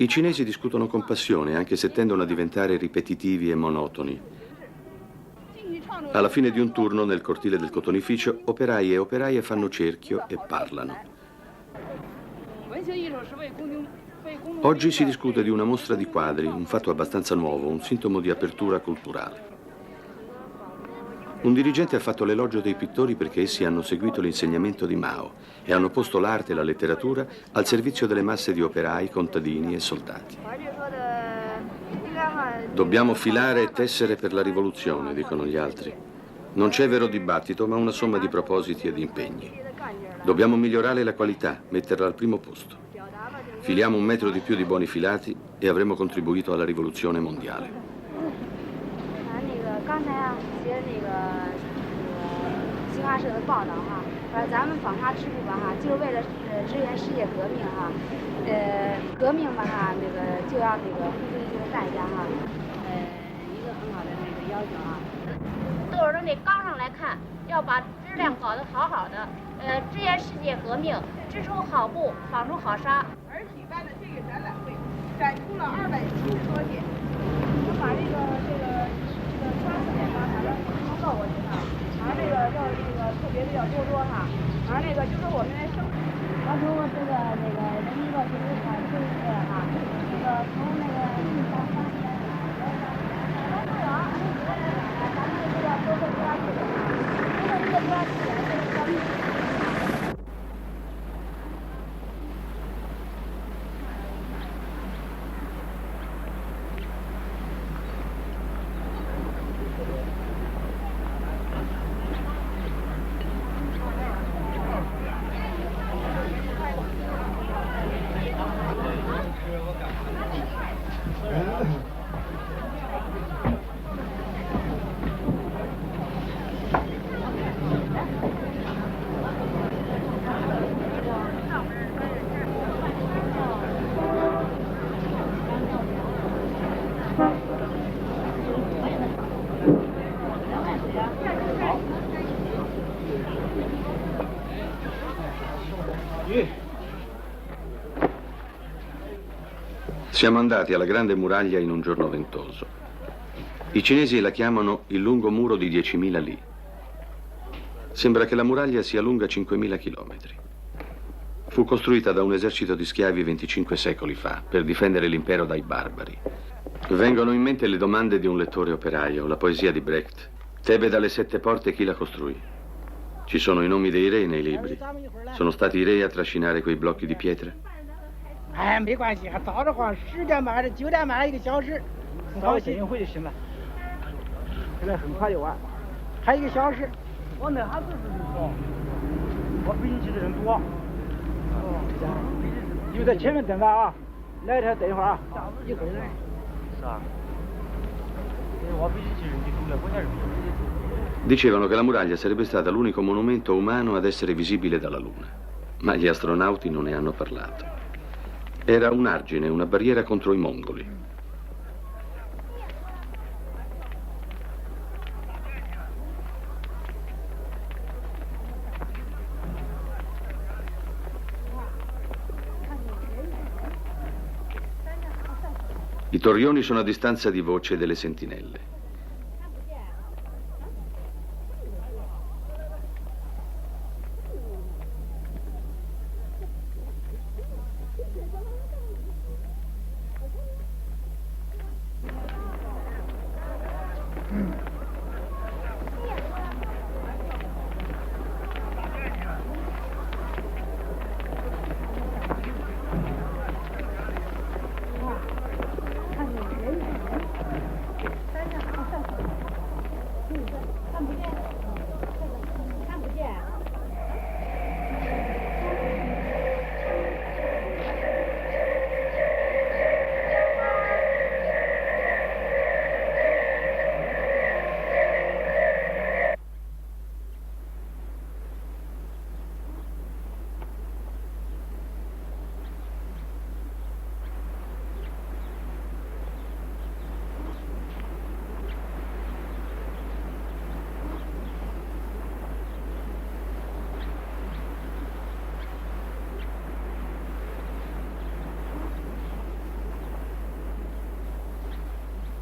I cinesi discutono con passione, anche se tendono a diventare ripetitivi e monotoni. Alla fine di un turno nel cortile del cotonificio, operai e operaie fanno cerchio e parlano. Oggi si discute di una mostra di quadri, un fatto abbastanza nuovo, un sintomo di apertura culturale. Un dirigente ha fatto l'elogio dei pittori perché essi hanno seguito l'insegnamento di Mao e hanno posto l'arte e la letteratura al servizio delle masse di operai, contadini e soldati. Dobbiamo filare e tessere per la rivoluzione, dicono gli altri. Non c'è vero dibattito, ma una somma di propositi e di impegni. Dobbiamo migliorare la qualità, metterla al primo posto. Filiamo 1 metro di più di buoni filati e avremo contribuito alla rivoluzione mondiale. 刚才啊，写新华社的报道哈，咱们纺纱织布吧哈，就为了支援世界革命哈，革命吧哈，就要付出一个代价哈，一个很好的要求啊。都是从这纲上来看，要把质量搞得好好的，支援世界革命，织出好布，纺出好纱。而举办的这个展览会，展出了270多件，我把这个。 3次点吧，反正能够我知道，完了要特别的要多哈，完了就说我们生，完说这个人民的就是哈，从1到3年，咱们这个多少钱？这个多少钱？ Siamo andati alla grande muraglia in un giorno ventoso. I cinesi la chiamano il lungo muro di 10.000 li. Sembra che la muraglia sia lunga 5.000 chilometri. Fu costruita da un esercito di schiavi 25 secoli fa per difendere l'impero dai barbari. Vengono in mente le domande di un lettore operaio, la poesia di Brecht. Tebe dalle 7 porte, chi la costruì? Ci sono i nomi dei re nei libri. Sono stati i re a trascinare quei blocchi di pietra? 哎，没关系，还早的话10点半还是9点半1个小时，到县运会就行了。现在很快就完，还1个小时。我那还不是人多，我北京去的人多。哦，就在前面等着啊，来这等一会儿啊，一会儿来。是啊，我北京去人就多了，我家人多。 Dicevano che la muraglia sarebbe stata l'unico monumento umano ad essere visibile dalla Luna, ma gli astronauti non ne hanno parlato. Era un argine, una barriera contro i mongoli. I torrioni sono a distanza di voce delle sentinelle.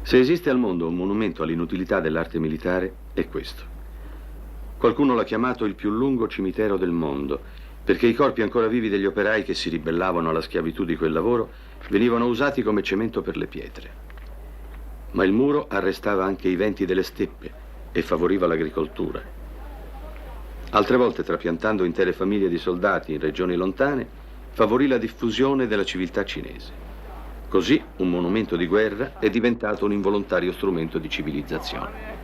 Se esiste al mondo un monumento all'inutilità dell'arte militare, è questo. Qualcuno l'ha chiamato il più lungo cimitero del mondo, perché i corpi ancora vivi degli operai che si ribellavano alla schiavitù di quel lavoro venivano usati come cemento per le pietre. Ma il muro arrestava anche i venti delle steppe e favoriva l'agricoltura. Altre volte, trapiantando intere famiglie di soldati in regioni lontane, favorì la diffusione della civiltà cinese. Così un monumento di guerra è diventato un involontario strumento di civilizzazione.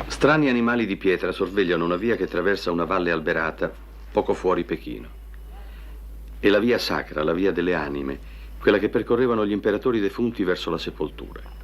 Strani animali di pietra sorvegliano una via che attraversa una valle alberata poco fuori Pechino. È la via sacra, la via delle anime, quella che percorrevano gli imperatori defunti verso la sepoltura.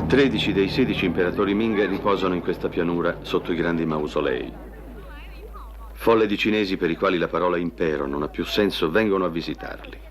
Tredici dei 16 imperatori Ming riposano in questa pianura sotto i grandi mausolei. Folle di cinesi per i quali la parola impero non ha più senso vengono a visitarli.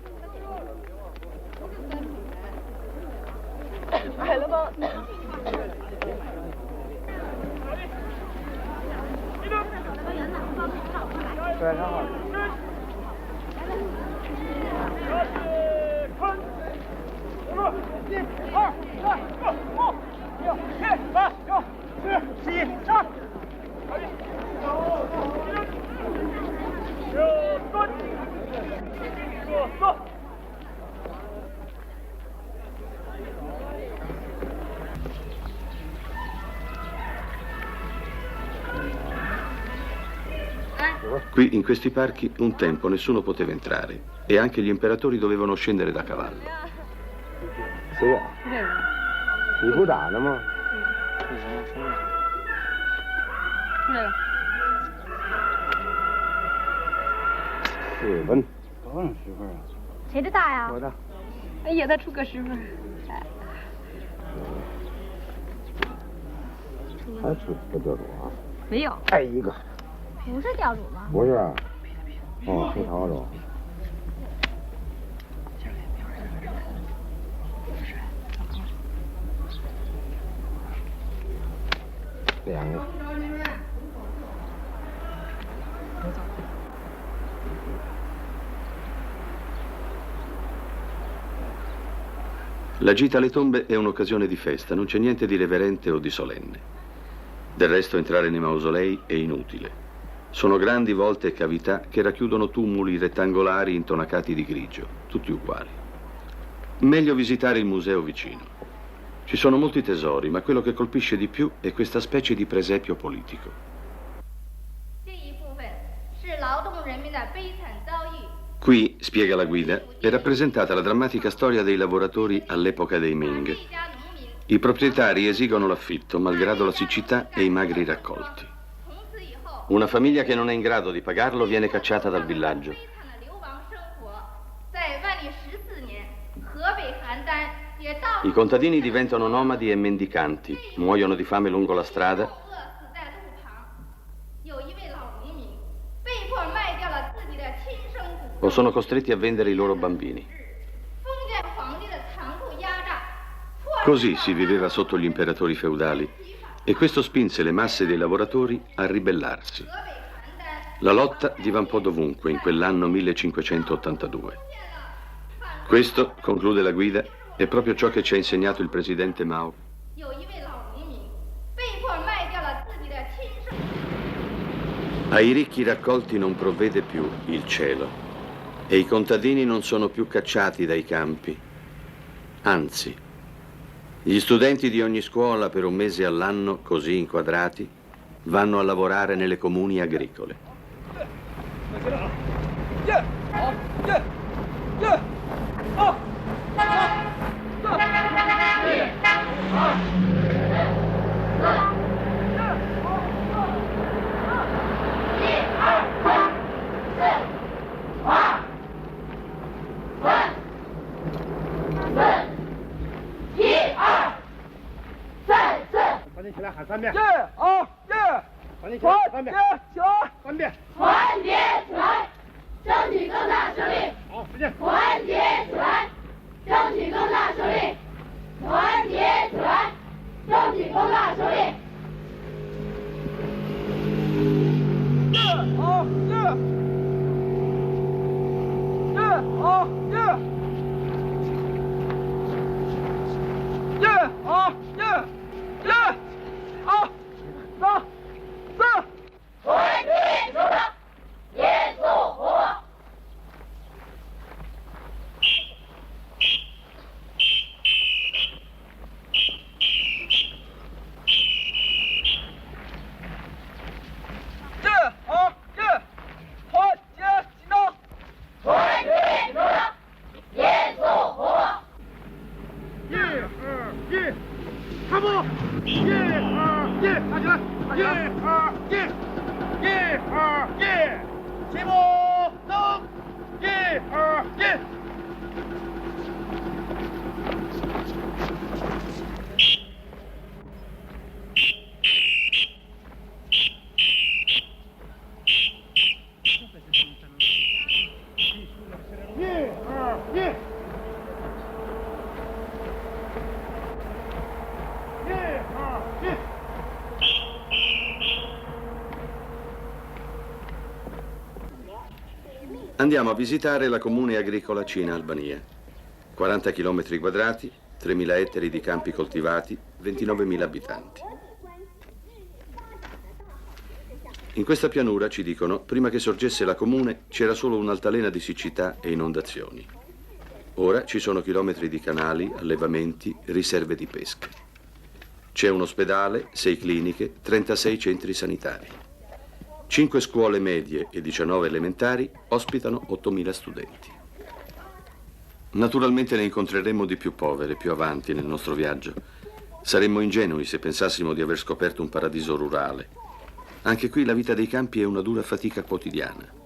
Qui, in questi parchi, un tempo nessuno poteva entrare e anche gli imperatori dovevano scendere da cavallo. Sì,你不打了吗？10分。多少10分啊？谁的大呀？我的。哎呀，他出个10分。还出个教主啊？没有。还一个。不是教主吗？不是。哦，是曹主。2个。La gita alle tombe è un'occasione di festa, non c'è niente di reverente o di solenne. Del resto entrare nei mausolei è inutile. Sono grandi volte e cavità che racchiudono tumuli rettangolari intonacati di grigio, tutti uguali. Meglio visitare il museo vicino. Ci sono molti tesori, ma quello che colpisce di più è questa specie di presepio politico. Qui, spiega la guida, è rappresentata la drammatica storia dei lavoratori all'epoca dei Ming. I proprietari esigono l'affitto, malgrado la siccità e i magri raccolti. Una famiglia che non è in grado di pagarlo viene cacciata dal villaggio. I contadini diventano nomadi e mendicanti, muoiono di fame lungo la strada o sono costretti a vendere i loro bambini. Così si viveva sotto gli imperatori feudali e questo spinse le masse dei lavoratori a ribellarsi. La lotta divampò dovunque in quell'anno 1582. Questo, conclude la guida, è proprio ciò che ci ha insegnato il presidente Mao. Ai ricchi raccolti non provvede più il cielo e i contadini non sono più cacciati dai campi. Anzi, gli studenti di ogni scuola per un mese all'anno, così inquadrati, vanno a lavorare nelle comuni agricole. Andiamo a visitare la comune agricola Cina Albania. 40 km quadrati, 3.000 ettari di campi coltivati, 29.000 abitanti. In questa pianura, ci dicono, prima che sorgesse la comune c'era solo un'altalena di siccità e inondazioni. Ora ci sono chilometri di canali, allevamenti, riserve di pesca. C'è un ospedale, 6 cliniche, 36 centri sanitari. 5 scuole medie e 19 elementari ospitano 8.000 studenti. Naturalmente ne incontreremo di più povere più avanti nel nostro viaggio. Saremmo ingenui se pensassimo di aver scoperto un paradiso rurale. Anche qui la vita dei campi è una dura fatica quotidiana.